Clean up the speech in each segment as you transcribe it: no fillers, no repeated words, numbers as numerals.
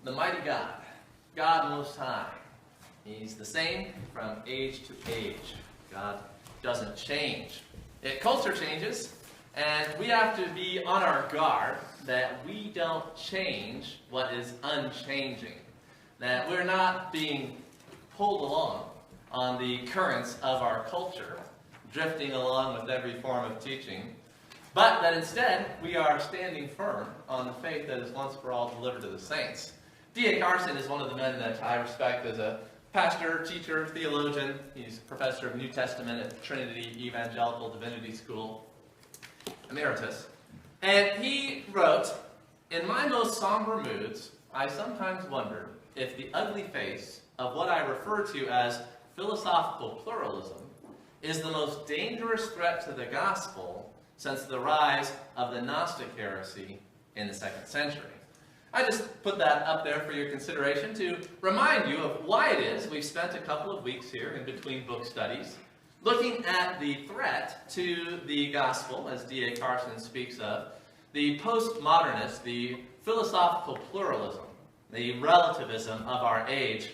the mighty God, God Most High. He's the same from age to age. God doesn't change. Culture changes, and we have to be on our guard that we don't change what is unchanging. That we're not being pulled along on the currents of our culture, drifting along with every form of teaching, but that instead we are standing firm on the faith that is once for all delivered to the saints. D.A. Carson is one of the men that I respect as a pastor, teacher, theologian. He's professor of New Testament at Trinity Evangelical Divinity School, emeritus. And he wrote, "In my most somber moods, I sometimes wonder if the ugly face of what I refer to as philosophical pluralism is the most dangerous threat to the gospel since the rise of the Gnostic heresy in the 2nd century." I just put that up there for your consideration to remind you of why it is we've spent a couple of weeks here in between book studies looking at the threat to the gospel, as D.A. Carson speaks of, the postmodernist, the philosophical pluralism, the relativism of our age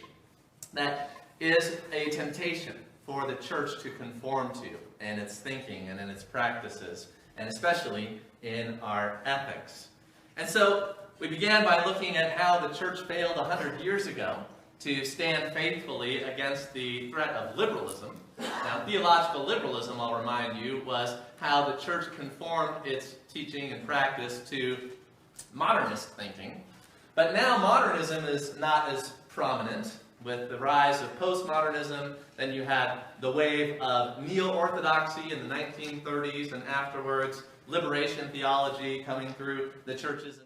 that is a temptation for the church to conform to in its thinking and in its practices, and especially in our ethics. And so we began by looking at how the church failed 100 years ago to stand faithfully against the threat of liberalism. Now, theological liberalism, I'll remind you, was how the church conformed its teaching and practice to modernist thinking. But now modernism is not as prominent. With the rise of postmodernism, then you had the wave of neo-orthodoxy in the 1930s and afterwards, liberation theology coming through the churches.